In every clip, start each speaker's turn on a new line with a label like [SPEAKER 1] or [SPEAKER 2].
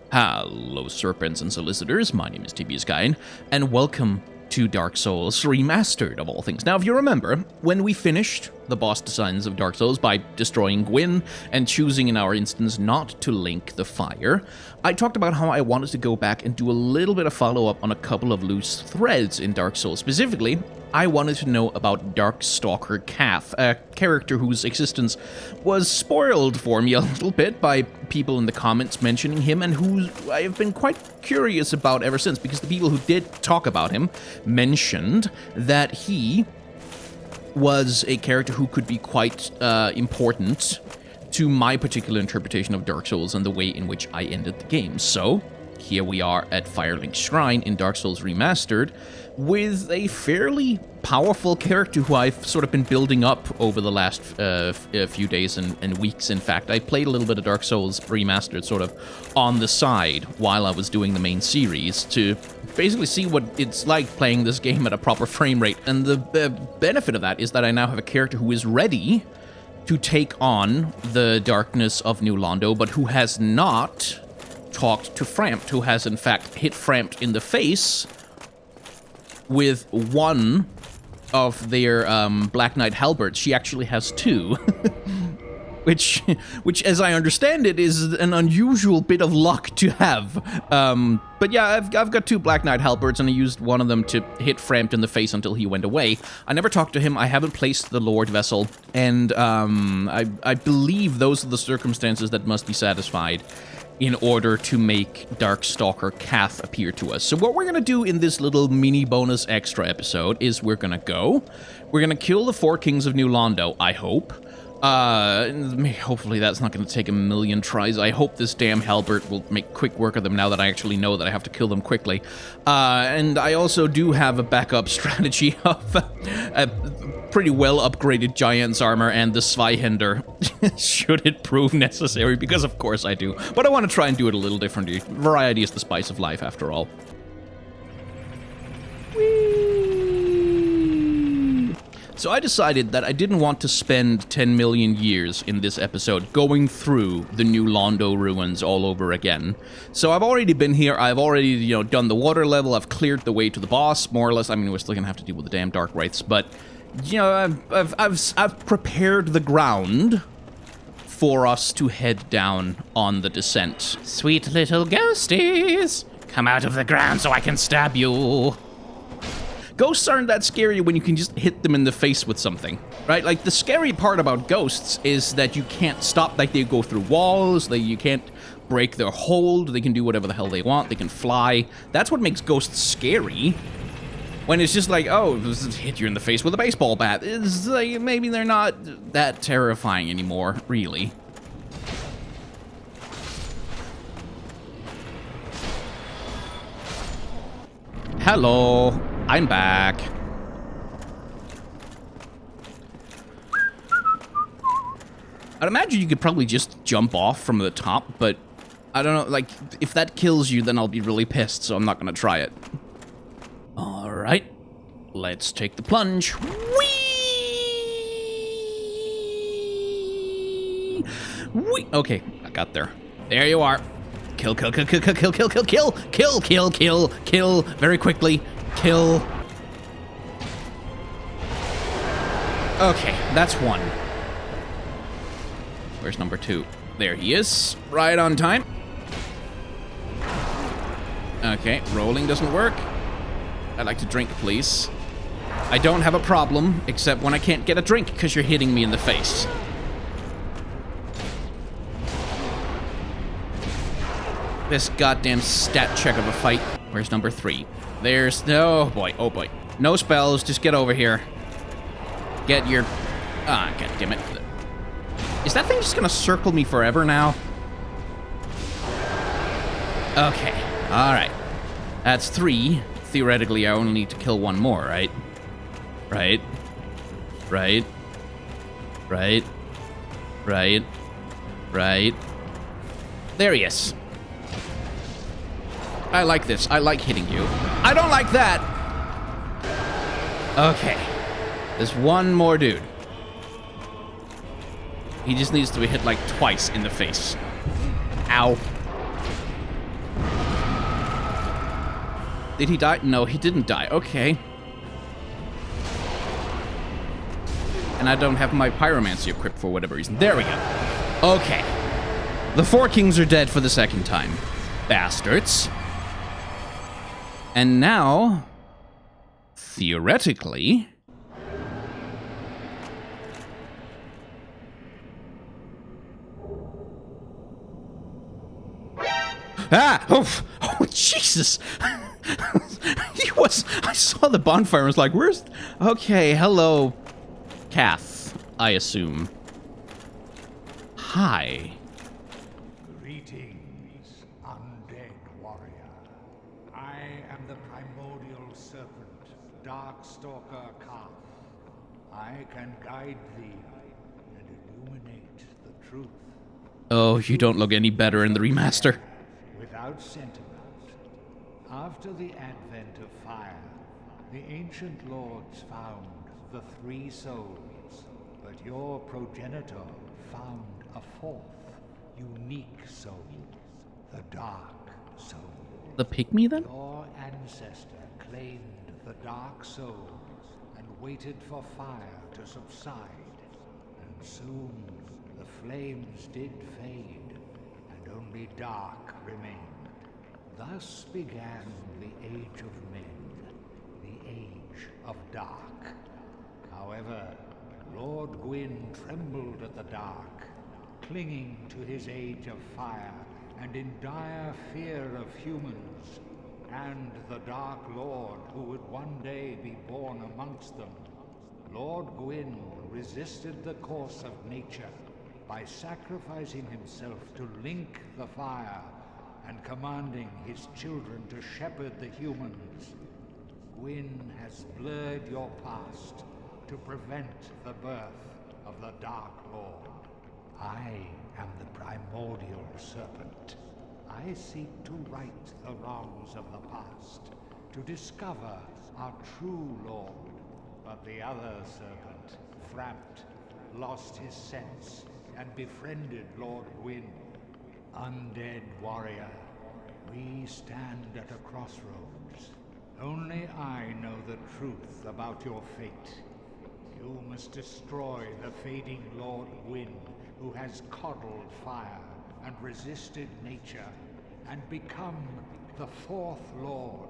[SPEAKER 1] Hello, serpents and solicitors. My name is TB Skyen, and welcome to Dark Souls Remastered, of all things. Now, if you remember, when we finished the boss designs of Dark Souls by destroying Gwyn and choosing in our instance not to link the fire, I talked about how I wanted to go back and do a little bit of follow-up on a couple of loose threads in Dark Souls. Specifically, I wanted to know about Darkstalker Kaathe, a character whose existence was spoiled for me a little bit by people in the comments mentioning him, and who I have been quite curious about ever since, because the people who did talk about him mentioned that he was a character who could be quite important to my particular interpretation of Dark Souls and the way in which I ended the game. So, here we are at Firelink's Shrine in Dark Souls Remastered, with a fairly powerful character who I've sort of been building up over the last few days and weeks. In fact, I played a little bit of Dark Souls Remastered sort of on the side while I was doing the main series to basically see what it's like playing this game at a proper frame rate. And the benefit of that is that I now have a character who is ready to take on the darkness of New Londo, but who has not talked to Frampt, who has in fact hit Frampt in the face with one of their Black Knight halberds. She actually has two, which, as I understand it, is an unusual bit of luck to have. But yeah, I've got two Black Knight halberds, and I used one of them to hit Frampt in the face until he went away. I never talked to him. I haven't placed the Lord Vessel, and I believe those are the circumstances that must be satisfied in order to make Darkstalker Kaathe appear to us. So what we're going to do in this little mini bonus extra episode is we're going to kill the four kings of New Londo, I hope. Hopefully that's not going to take a million tries. I hope this damn halberd will make quick work of them now that I actually know that I have to kill them quickly. And I also do have a backup strategy of a pretty well upgraded Giant's Armor and the Zweihander, should it prove necessary, because of course I do. But I want to try and do it a little differently. Variety is the spice of life, after all. So I decided that I didn't want to spend 10 million years in this episode going through the New Londo ruins all over again. So I've already been here, I've already, done the water level, I've cleared the way to the boss, more or less. I mean, we're still gonna have to deal with the damn Dark Wraiths, but, I've prepared the ground for us to head down on the descent. Sweet little ghosties, come out of the ground so I can stab you. Ghosts aren't that scary when you can just hit them in the face with something, right? Like, the scary part about ghosts is that you can't stop, like, they go through walls, you can't break their hold, they can do whatever the hell they want, they can fly. That's what makes ghosts scary. When it's just like, oh, just hit you in the face with a baseball bat. It's like, maybe they're not that terrifying anymore, really. Hello. I'm back. I'd imagine you could probably just jump off from the top, but I don't know, like, if that kills you, then I'll be really pissed, so I'm not gonna try it. Alright, let's take the plunge. Whee! Whee! Okay, I got there. There you are. Kill, kill, kill, kill, kill, kill, kill, kill, kill, kill, kill, kill, kill, very quickly. Kill. Okay, that's one. Where's number two? There he is. Right on time. Okay, rolling doesn't work. I'd like to drink, please. I don't have a problem, except when I can't get a drink because you're hitting me in the face. This goddamn stat check of a fight. Where's number three? There's... Oh, boy. Oh, boy. No spells. Just get over here. Get your... Ah, goddammit. Is that thing just gonna circle me forever now? Okay. Alright. That's three. Theoretically, I only need to kill one more, right? Right. Right. Right. Right. Right. There he is. I like this. I like hitting you. I don't like that! Okay. There's one more dude. He just needs to be hit like twice in the face. Ow. Did he die? No, he didn't die. Okay. And I don't have my pyromancy equipped for whatever reason. There we go. Okay. The 4 kings are dead for the second time. Bastards. And now, theoretically... Ah! Oh, Jesus! I saw the bonfire and was like, where's... Okay, hello, Kaathe, I assume. Hi.
[SPEAKER 2] Greetings, undead warrior. I am the primordial serpent, Darkstalker Kaathe. I can guide thee and illuminate the truth.
[SPEAKER 1] Oh, you don't look any better in the remaster.
[SPEAKER 2] Without sentiment. After the advent of fire, the ancient lords found the 3 souls, but your progenitor found a 4th, unique soul, the Dark Soul.
[SPEAKER 1] The pygmy, then?
[SPEAKER 2] Your ancestor claimed the Dark Souls and waited for fire to subside, and soon the flames did fade, and only dark remained. Thus began the Age of Men, the Age of Dark. However, Lord Gwyn trembled at the dark, clinging to his Age of Fire and in dire fear of humans, and the Dark Lord who would one day be born amongst them. Lord Gwyn resisted the course of nature by sacrificing himself to link the fire and commanding his children to shepherd the humans. Gwyn has blurred your past to prevent the birth of the Dark Lord. I am the primordial serpent. I seek to right the wrongs of the past, to discover our true Lord. But the other serpent, Thrapt, lost his sense and befriended Lord Gwyn. Undead warrior, we stand at a crossroads. Only I know the truth about your fate. You must destroy the fading Lord Gwyn, who has coddled fire and resisted nature, and become the 4th Lord,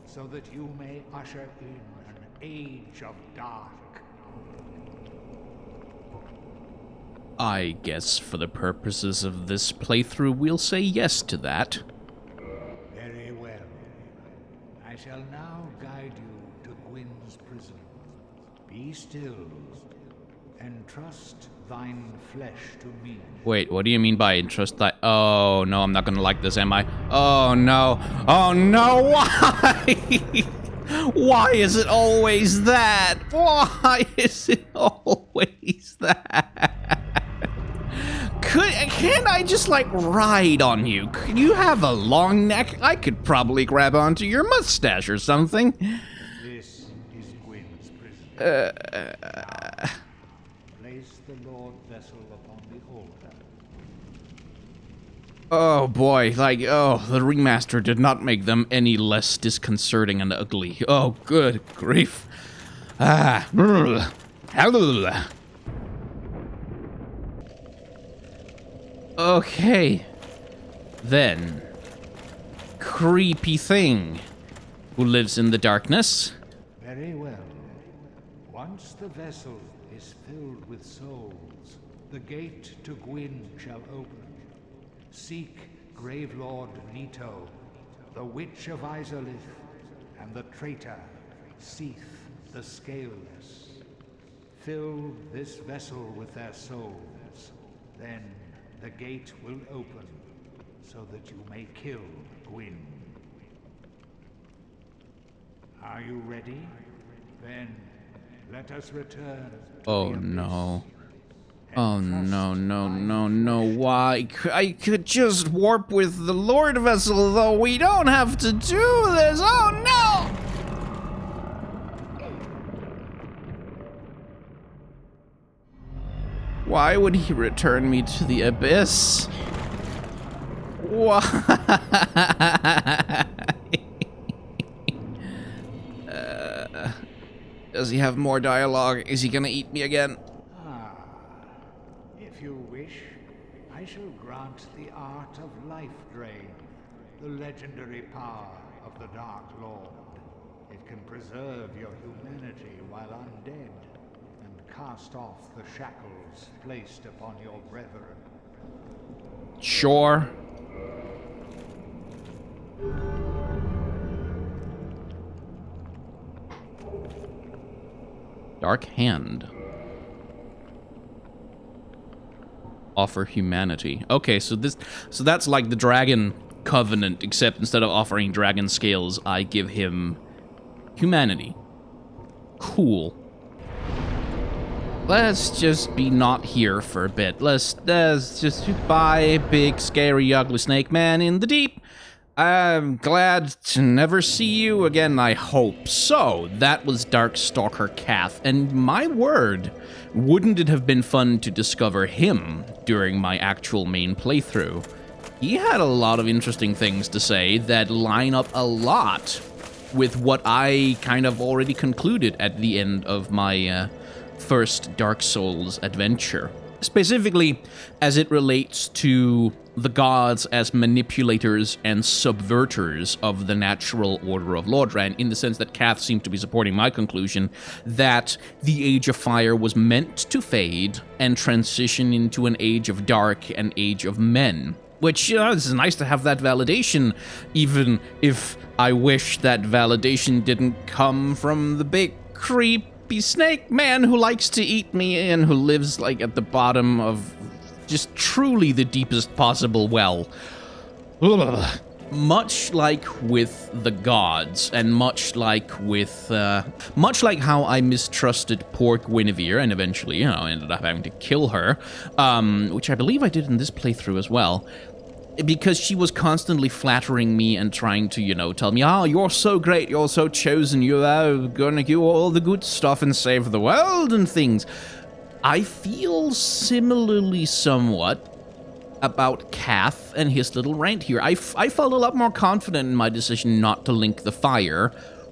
[SPEAKER 2] so that you may usher in an age of dark.
[SPEAKER 1] I guess for the purposes of this playthrough, we'll say yes to that.
[SPEAKER 2] Very well. I shall now guide you to Gwyn's prison. Be still, and trust thine flesh to me.
[SPEAKER 1] Wait, what do you mean by entrust that? Oh, no, I'm not gonna like this, am I? Oh, no. Oh, no, why? Why is it always that? Why is it always that? Can't I just, like, ride on you? Could you have a long neck? I could probably grab onto your mustache or something.
[SPEAKER 2] This is Gwyn's prison. Place the Lord vessel upon the altar.
[SPEAKER 1] Oh boy, like, oh, the remaster did not make them any less disconcerting and ugly. Oh, good grief. Hallelujah. Okay. Then, creepy thing who lives in the darkness.
[SPEAKER 2] Very well. Once the vessel is filled with souls, the gate to Gwyn shall open. Seek Gravelord Leto, the Witch of Izalith, and the traitor, Seath the Scaleless. Fill this vessel with their souls, then the gate will open, so that you may kill Gwyn. Are you ready? Then let us return to
[SPEAKER 1] Oh
[SPEAKER 2] the abyss.
[SPEAKER 1] no.
[SPEAKER 2] And
[SPEAKER 1] Oh
[SPEAKER 2] trust
[SPEAKER 1] no, no,
[SPEAKER 2] thine
[SPEAKER 1] no, no,
[SPEAKER 2] flesh.
[SPEAKER 1] why? I could just warp with the Lord Vessel, though. We don't have to do this. Oh no! Why would he return me to the abyss? Why? Does he have more dialogue? Is he gonna eat me again?
[SPEAKER 2] Ah, if you wish, I shall grant the art of life drain, the legendary power of the Dark Lord. It can preserve your humanity while undead, and cast off the shackles placed upon your brethren.
[SPEAKER 1] Sure. Dark Hand. Offer humanity. Okay, so that's like the Dragon Covenant, except instead of offering dragon scales, I give him humanity. Cool. Let's just be not here for a bit. Let's just goodbye, big, scary, ugly snake man in the deep. I'm glad to never see you again, I hope. So, that was Darkstalker Kaathe, and my word, wouldn't it have been fun to discover him during my actual main playthrough? He had a lot of interesting things to say that line up a lot with what I kind of already concluded at the end of my first Dark Souls adventure. Specifically, as it relates to the gods as manipulators and subverters of the natural order of Lordran, in the sense that Kaathe seemed to be supporting my conclusion that the Age of Fire was meant to fade and transition into an Age of Dark and Age of Men. Which, this is nice to have that validation, even if I wish that validation didn't come from the big creepy snake man who likes to eat me and who lives, like, at the bottom of just truly the deepest possible well. Ugh. Much like with the gods, and much like how I mistrusted poor Guinevere and eventually, ended up having to kill her, which I believe I did in this playthrough as well, because she was constantly flattering me and trying to, tell me, you're so great, you're so chosen, you are gonna do all the good stuff and save the world and things. I feel similarly somewhat about Kaathe and his little rant here. I felt a lot more confident in my decision not to link the fire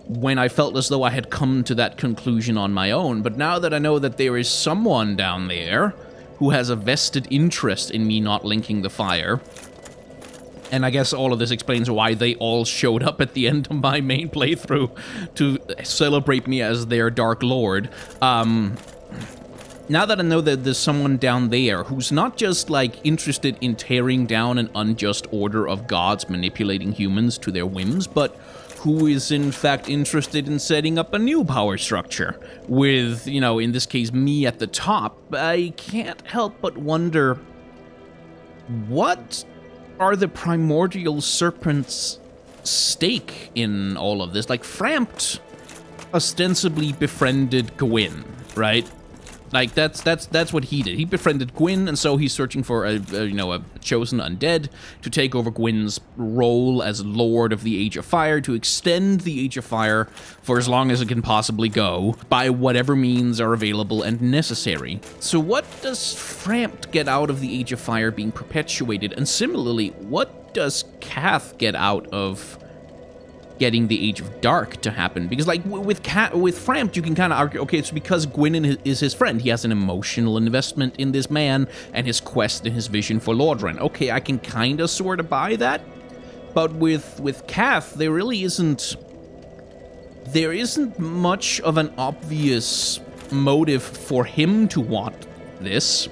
[SPEAKER 1] when I felt as though I had come to that conclusion on my own, but now that I know that there is someone down there who has a vested interest in me not linking the fire, and I guess all of this explains why they all showed up at the end of my main playthrough to celebrate me as their Dark Lord. Now that I know that there's someone down there who's not just, interested in tearing down an unjust order of gods manipulating humans to their whims, but who is in fact interested in setting up a new power structure with, in this case, me at the top, I can't help but wonder, what are the primordial serpent's stake in all of this? Frampt ostensibly befriended Gwyn, right? That's what he did. He befriended Gwyn, and so he's searching for a chosen undead to take over Gwyn's role as Lord of the Age of Fire, to extend the Age of Fire for as long as it can possibly go, by whatever means are available and necessary. So what does Frampt get out of the Age of Fire being perpetuated? And similarly, what does Kaathe get out of getting the Age of Dark to happen? Because with Frampt, you can kind of argue, okay, it's because Gwyn is his friend. He has an emotional investment in this man and his quest and his vision for Lordran. Okay, I can kind of sort of buy that. But with Kaathe, there isn't much of an obvious motive for him to want this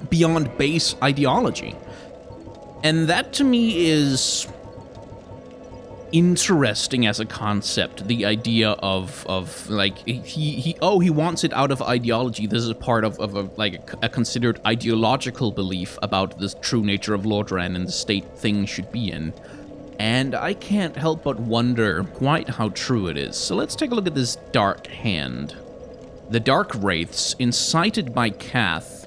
[SPEAKER 1] beyond base ideology. And that to me is interesting as a concept. The idea of he wants it out of ideology. This is part of a considered ideological belief about the true nature of Lordran and the state things should be in. And I can't help but wonder quite how true it is. So let's take a look at this Dark Hand. The Dark Wraiths, incited by Kaathe,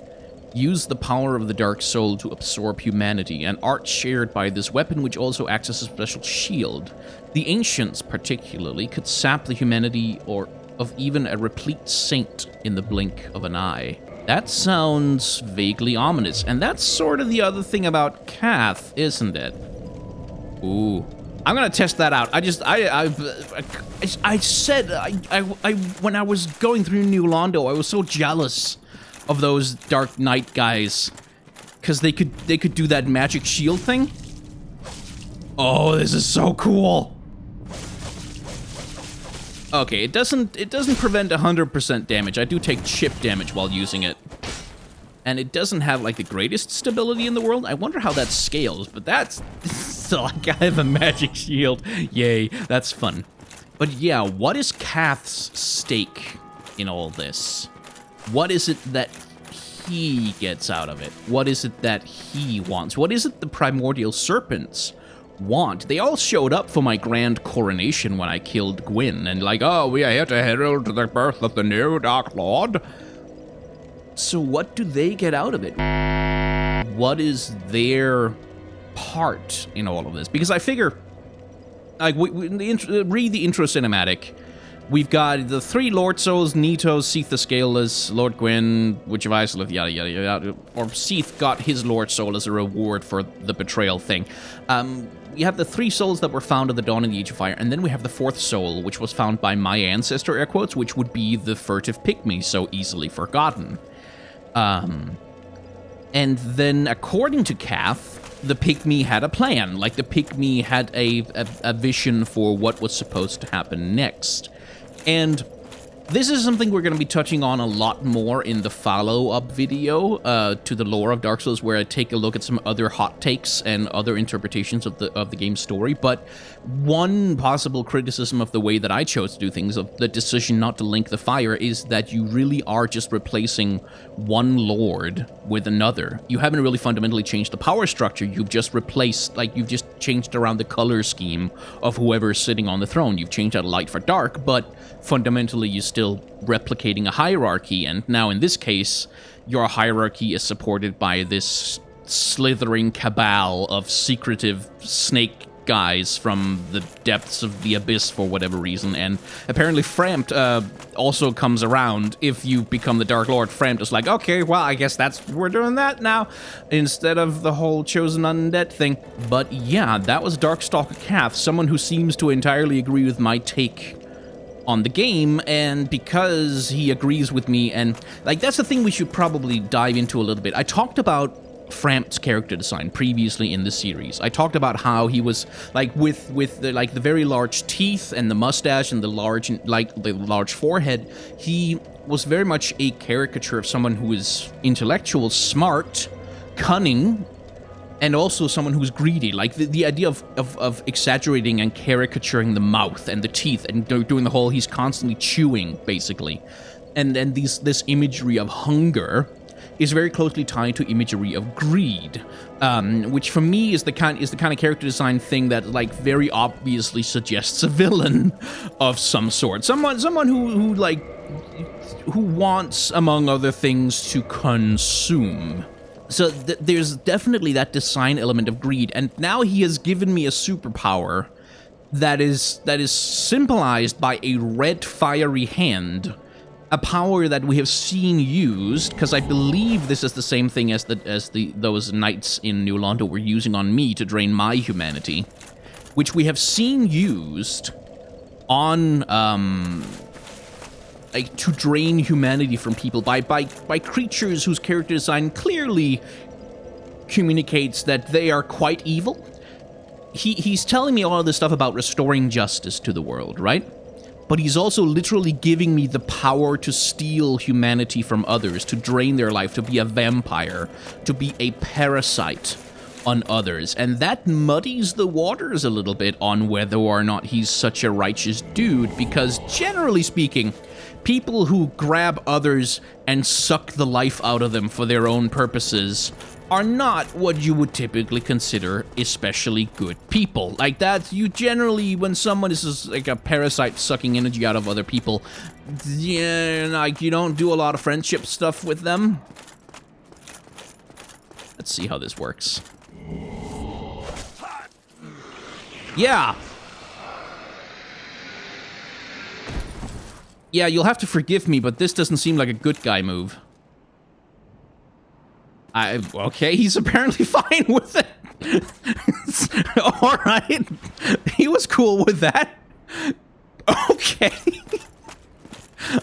[SPEAKER 1] use the power of the Dark Soul to absorb humanity, an art shared by this weapon, which also acts as a special shield. The Ancients, particularly, could sap the humanity of even a replete saint in the blink of an eye. That sounds vaguely ominous, and that's sort of the other thing about Kaathe, isn't it? Ooh, I'm gonna test that out. I said when I was going through New Londo, I was so jealous of those Dark Knight guys because they could do that magic shield thing. Oh, this is so cool. Okay, it doesn't prevent 100% damage. I do take chip damage while using it. And it doesn't have, like, the greatest stability in the world. I wonder how that scales, but that's... So, like, I have a magic shield. Yay, that's fun. But yeah, what is Kaathe's stake in all this? What is it that he gets out of it? What is it that he wants? What is it the primordial serpents want? They all showed up for my grand coronation when I killed Gwyn, and like, oh, we are here to herald the birth of the new Dark Lord. So what do they get out of it? What is their part in all of this? Because I figure, like, read the intro cinematic. We've got the 3 Lord Souls, Nito, Seath the Scaleless, Lord Gwyn, Witch of Isolith, yada yada yada. Or Seath got his Lord Soul as a reward for the betrayal thing. We have the 3 souls that were found at the dawn of the Age of Fire, and then we have the 4th soul, which was found by my ancestor, air quotes, which would be the furtive pygmy, so easily forgotten. And then, according to Kaathe, the pygmy had a plan. Like, the pygmy had a vision for what was supposed to happen next. And this is something we're going to be touching on a lot more in the follow-up video to the lore of Dark Souls, where I take a look at some other hot takes and other interpretations of the game's story. But one possible criticism of the way that I chose to do things, of the decision not to link the fire, is that you really are just replacing one lord with another. You haven't really fundamentally changed the power structure. You've just replaced, like, you've just changed around the color scheme of whoever's sitting on the throne. You've changed out light for dark, but fundamentally you're still replicating a hierarchy, and now in this case, your hierarchy is supported by this slithering cabal of secretive snake guys from the depths of the abyss for whatever reason, and apparently Frampt also comes around if you become the Dark Lord. Frampt is like, okay, well, I guess we're doing that now, instead of the whole chosen undead thing. But yeah, that was Darkstalker Kaathe, someone who seems to entirely agree with my take on the game, and because he agrees with me, and like, that's the thing we should probably dive into a little bit. I talked about Frampt's character design previously in the series. I talked about how he was, like, with the very large teeth and the mustache and the large forehead, he was very much a caricature of someone who is intellectual, smart, cunning, and also someone who's greedy. Like, the idea of exaggerating and caricaturing the mouth and the teeth and doing the whole, he's constantly chewing, basically. And then this imagery of hunger is very closely tied to imagery of greed, which for me is the kind of character design thing that, like, very obviously suggests a villain of some sort. Someone who wants, among other things, to consume. So there's definitely that design element of greed, and now he has given me a superpower that is symbolized by a red fiery hand, a power that we have seen used, because I believe this is the same thing as those knights in New Londo were using on me to drain my humanity, which we have seen used on to drain humanity from people by creatures whose character design clearly communicates that they are quite evil. He's telling me all of this stuff about restoring justice to the world, right? But he's also literally giving me the power to steal humanity from others, to drain their life, to be a vampire, to be a parasite on others. And that muddies the waters a little bit on whether or not he's such a righteous dude, because generally speaking, people who grab others and suck the life out of them for their own purposes are not what you would typically consider especially good people. Like, that, you generally, when someone is just like a parasite sucking energy out of other people, yeah, like, you don't do a lot of friendship stuff with them. Let's see how this works. Yeah. Yeah, you'll have to forgive me, but this doesn't seem like a good guy move. Okay, he's apparently fine with it. Alright. He was cool with that. Okay.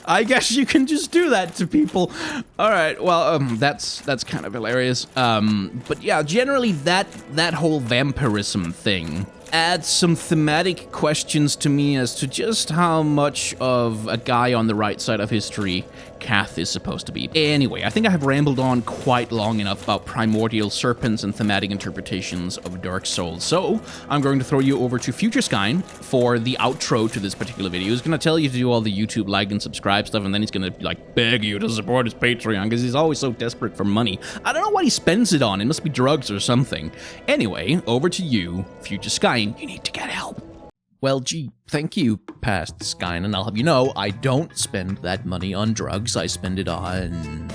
[SPEAKER 1] I guess you can just do that to people. All right, well, that's kind of hilarious. But yeah, generally that whole vampirism thing adds some thematic questions to me as to just how much of a guy on the right side of history Kaathe is supposed to be. Anyway, I think I have rambled on quite long enough about primordial serpents and thematic interpretations of Dark Souls, so I'm going to throw you over to Future Skyne for the outro to this particular video. He's going to tell you to do all the YouTube like and subscribe stuff, and then he's going to like beg you to support his Patreon because he's always so desperate for money. I don't know what he spends it on. It must be drugs or something. Anyway, over to you, Future Skyne. You need to get help. Well, gee, thank you, past Skyne, and I'll have you know, I don't spend that money on drugs. I spend it on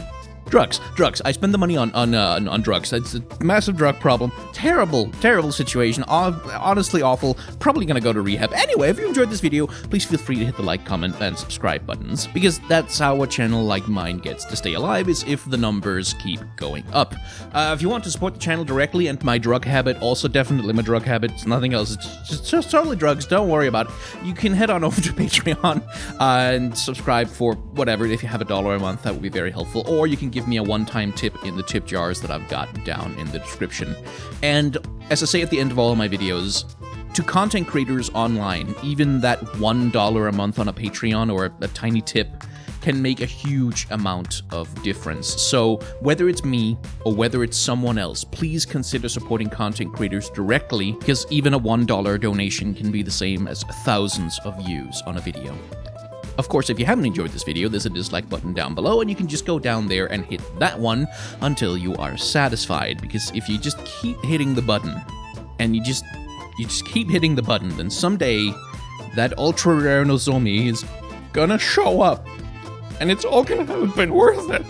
[SPEAKER 1] drugs. I spend the money on drugs. It's a massive drug problem. Terrible situation. Honestly awful. Probably gonna go to rehab. Anyway, if you enjoyed this video, please feel free to hit the like, comment, and subscribe buttons, because that's how a channel like mine gets to stay alive, is if the numbers keep going up. If you want to support the channel directly and my drug habit, also definitely my drug habit, it's nothing else, it's just totally drugs, don't worry about it. You can head on over to Patreon and subscribe for whatever. If you have $1 a month, that would be very helpful, or you can give me a one-time tip in the tip jars that I've got down in the description. And as I say at the end of all of my videos, to content creators online, even that $1 a month on a Patreon or a tiny tip can make a huge amount of difference. So whether it's me or whether it's someone else, please consider supporting content creators directly, because even a $1 donation can be the same as thousands of views on a video. Of course, if you haven't enjoyed this video, there's a dislike button down below, and you can just go down there and hit that one until you are satisfied, because if you just keep hitting the button, and you just keep hitting the button, then someday that ultra rare Nozomi is gonna show up, and it's all gonna have been worth it.